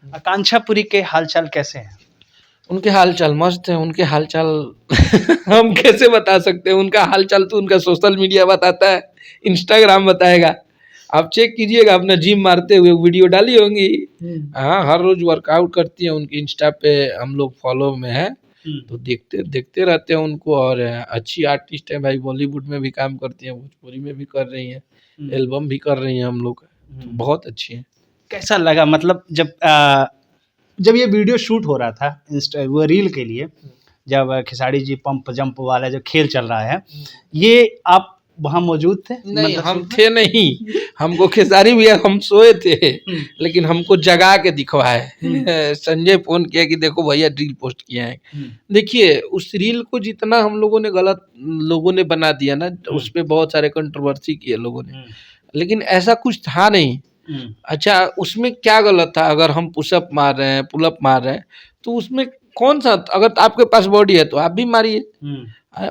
आकांक्षा पुरी के हालचाल कैसे हैं? उनके हालचाल मस्त है, उनके हालचाल हम कैसे बता सकते हैं? उनका हालचाल तो उनका सोशल मीडिया बताता है, इंस्टाग्राम बताएगा। आप चेक कीजिएगा, अपना जिम मारते हुए वीडियो डाली होंगी। हाँ, हर रोज वर्कआउट करती है, उनकी इंस्टा पे हम लोग फॉलो में है, तो देखते देखते रहते हैं उनको। और अच्छी आर्टिस्ट है भाई, बॉलीवुड में भी काम करती है, भोजपुरी में भी कर रही है, एल्बम भी कर रही है हम लोग, तो बहुत अच्छी है। कैसा लगा मतलब जब ये वीडियो शूट हो रहा था इंस्टा वो रील के लिए, जब खेसारी जी पंप जंप वाला जो खेल चल रहा है, ये आप वहाँ मौजूद थे? नहीं, मतलब हम शूट में? थे नहीं, हमको खेसारी भैया, हम सोए थे, लेकिन हमको जगा के दिखवाए। संजय फोन किया कि देखो भैया रील पोस्ट किया है। देखिए, उस रील को जितना हम लोगों ने गलत लोगों ने बना दिया ना, उस पे बहुत सारे कंट्रोवर्सी किए लोगों ने, लेकिन ऐसा कुछ था नहीं। अच्छा, उसमें क्या गलत था? अगर हम पुशअप मार रहे हैं, पुलअप मार रहे हैं, तो उसमें कौन सा, अगर आपके पास बॉडी है तो आप भी मारिए,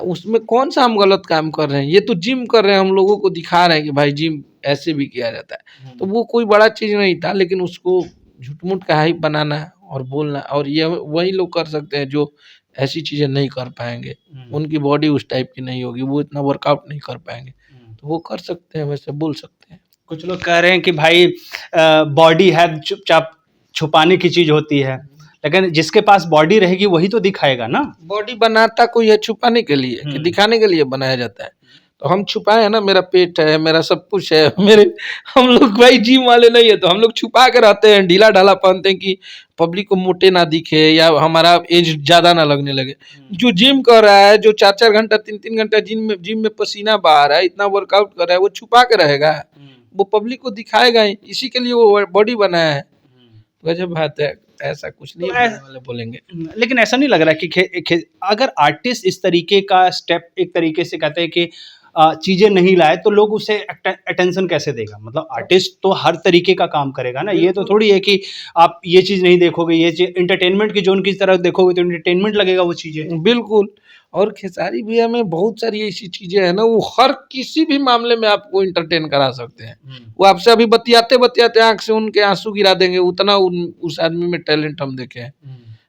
उसमें कौन सा हम गलत काम कर रहे हैं? ये तो जिम कर रहे हैं, हम लोगों को दिखा रहे हैं कि भाई जिम ऐसे भी किया जाता है, तो वो कोई बड़ा चीज नहीं था, लेकिन उसको झूठ-मूठ का हाइप बनाना और बोलना, और ये वही लोग कर सकते हैं जो ऐसी चीजें नहीं कर पाएंगे। उनकी बॉडी उस टाइप की नहीं होगी, वो इतना वर्कआउट नहीं कर पाएंगे, तो वो कर सकते हैं, वैसे बोल सकते हैं। कुछ लोग कह रहे हैं कि भाई बॉडी है चुपचाप छुपाने की चीज होती है, लेकिन जिसके पास बॉडी रहेगी वही तो दिखाएगा ना। बॉडी बनाता कोई है छुपाने के लिए कि दिखाने के लिए बनाया जाता है? तो हम छुपाए है ना, मेरा पेट है, मेरा सब कुछ है, मेरे, हम लोग भाई जिम वाले नहीं है, तो हम लोग छुपा के रहते हैं, ढीला ढाला पहनते हैं कि पब्लिक को मोटे ना दिखे या हमारा एज ज्यादा ना लगने लगे। जो जिम कर रहा है, जो 4-4 घंटा 3-3 घंटा जिम में पसीना बहा रहा है, इतना वर्कआउट कर रहा है, वो छुपा के रहेगा? वो पब्लिक को दिखाएगा ही, इसी के लिए वो बॉडी बनाया है। गजब बात है, ऐसा कुछ नहीं तो बोलने वाले बोलेंगे। लेकिन ऐसा नहीं लग रहा कि अगर आर्टिस्ट इस तरीके का स्टेप, एक तरीके से कहते हैं कि चीजें नहीं लाए तो लोग उसे अटेंशन कैसे देगा? मतलब आर्टिस्ट तो हर तरीके का काम करेगा ना, ये तो थोड़ी है कि आप ये चीज नहीं देखोगे, ये चीज एंटरटेनमेंट की जोन की तरफ देखोगे तो एंटरटेनमेंट लगेगा वो चीजें। बिल्कुल। और खेसारी भैया में बहुत सारी ऐसी चीजें हैं ना, वो हर किसी भी मामले में आपको इंटरटेन करा सकते हैं। वो आपसे अभी बतियाते बतियाते आंख से उनके आंसू गिरा देंगे, उतना उस आदमी में टैलेंट हम देखे हैं।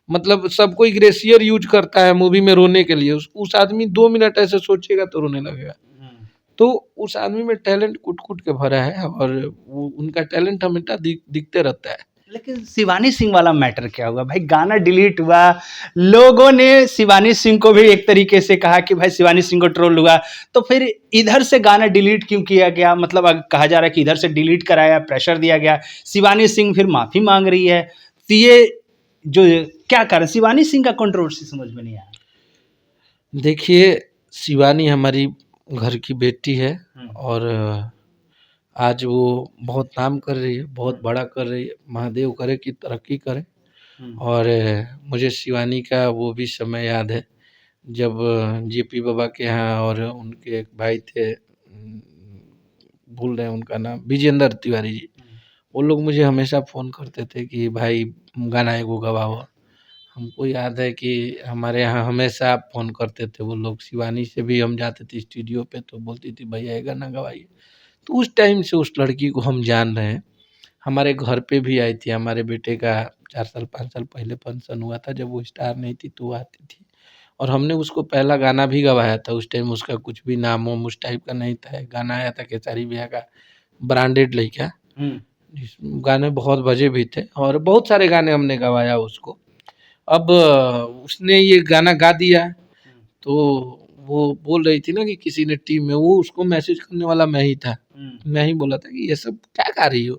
मतलब सब कोई ग्रेसियर यूज करता है मूवी में रोने के लिए, उस आदमी 2 मिनट ऐसे सोचेगा तो रोने लगेगा। तो उस आदमी में टैलेंट कूट कूट के भरा है, और वो उनका टैलेंट हमेशा दिखते रहता है। लेकिन शिवानी सिंह वाला मैटर क्या हुआ भाई? गाना डिलीट हुआ, लोगों ने शिवानी सिंह को भी एक तरीके से कहा कि भाई शिवानी सिंह को ट्रोल हुआ, तो फिर इधर से गाना डिलीट क्यों किया गया? मतलब कहा जा रहा है कि इधर से डिलीट कराया, प्रेशर दिया गया, शिवानी सिंह फिर माफी मांग रही है, तो ये जो क्या कर शिवानी सिंह का कंट्रोवर्सी समझ में नहीं आया। देखिए, शिवानी हमारी घर की बेटी है, और आज वो बहुत नाम कर रही है, बहुत बड़ा कर रही है, महादेव करे कि तरक्की करे। और मुझे शिवानी का वो भी समय याद है जब जेपी बाबा के यहाँ, और उनके एक भाई थे, भूल रहे हैं उनका नाम, विजेंद्र तिवारी जी, वो लोग मुझे हमेशा फ़ोन करते थे कि भाई गाना एगो गवाओ। हमको याद है कि हमारे यहाँ हमेशा फ़ोन करते थे वो लोग, शिवानी से भी हम जाते थे स्टूडियो पे तो बोलती थी भैया ये गाना गवाइए। तो उस टाइम से उस लड़की को हम जान रहे हैं। हमारे घर पे भी आई थी, हमारे बेटे का 4 साल 5 साल पहले फंक्शन हुआ था, जब वो स्टार नहीं थी तो वो आती थी, और हमने उसको पहला गाना भी गवाया था। उस टाइम उसका कुछ भी नाम वाम उस टाइप का नहीं था, गाना आया था खेसारी भैया का ब्रांडेड लइका, जिस गाने बहुत बजे भी थे, और बहुत सारे गाने हमने गवाया उसको। अब उसने ये गाना गा दिया, तो वो बोल रही थी ना कि किसी ने टीम में, वो उसको मैसेज करने वाला मैं ही था। मैं ही बोला था कि ये सब क्या गा रही हो?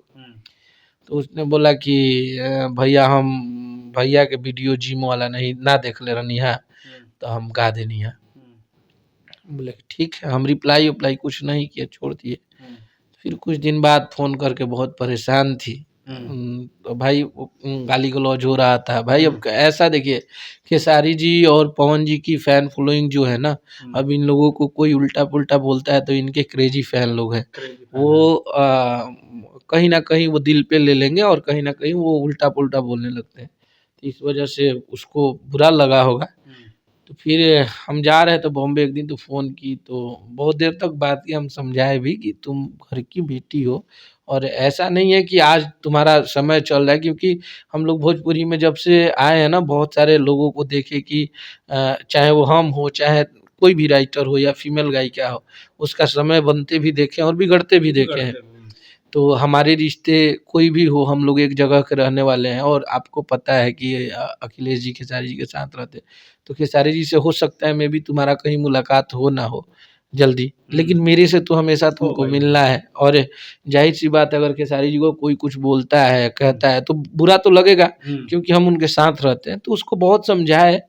तो उसने बोला कि भैया हम भैया के वीडियो जिम वाला नहीं ना देख ले रहनी है, तो हम गा देनी है। बोले ठीक है, हम रिप्लाई उप्लाई कुछ नहीं किए, छोड़ दिए। फिर कुछ दिन बाद फ़ोन करके बहुत परेशान थी। तो भाई गाली गलौज हो रहा था भाई। अब ऐसा देखिए, खेसारी जी और पवन जी की फैन फॉलोइंग जो है ना, अब इन लोगों को कोई उल्टा पुल्टा बोलता है तो इनके क्रेजी फैन लोग हैं, वो कहीं ना कहीं वो दिल पे ले लेंगे, और कहीं ना कहीं वो उल्टा पुल्टा बोलने लगते हैं। तो इस वजह से उसको बुरा लगा होगा, तो फिर हम जा रहे थे बॉम्बे एक दिन, तो फ़ोन की, तो बहुत देर तक बात की, हम समझाए भी कि तुम घर की बेटी हो और ऐसा नहीं है कि आज तुम्हारा समय चल रहा है, क्योंकि हम लोग भोजपुरी में जब से आए हैं ना, बहुत सारे लोगों को देखे कि चाहे वो हम हो, चाहे कोई भी राइटर हो या फीमेल गायिका हो, उसका समय बनते भी देखे हैं और बिगड़ते भी देखे हैं। तो हमारे रिश्ते कोई भी हो, हम लोग एक जगह के रहने वाले हैं और आपको पता है कि अखिलेश जी खेसारी जी के साथ रहते हैं, तो खेसारी जी से हो सकता है मे बी तुम्हारा कहीं मुलाकात हो ना हो जल्दी, लेकिन मेरे से तो हमेशा तुमको मिलना है। और जाहिर सी बात है, अगर खेसारी जी को कोई कुछ बोलता है, कहता है, तो बुरा तो लगेगा, क्योंकि हम उनके साथ रहते हैं। तो उसको बहुत समझाए,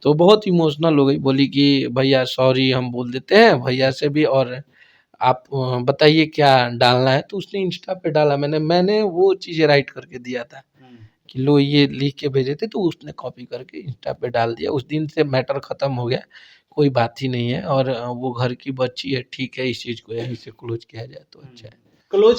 तो बहुत इमोशनल हो गई, बोली कि भैया सॉरी, हम बोल देते हैं भैया से भी, और आप बताइए क्या डालना है। तो उसने इंस्टा पे डाला, मैंने वो चीज़ें राइट करके दिया था कि लो ये लिख के भेजे थे, तो उसने कॉपी करके इंस्टा पे डाल दिया। उस दिन से मैटर ख़त्म हो गया, कोई बात ही नहीं है। और वो घर की बच्ची है, ठीक है, इस चीज़ को यहीं से क्लोज किया जाए तो अच्छा है। क्लोज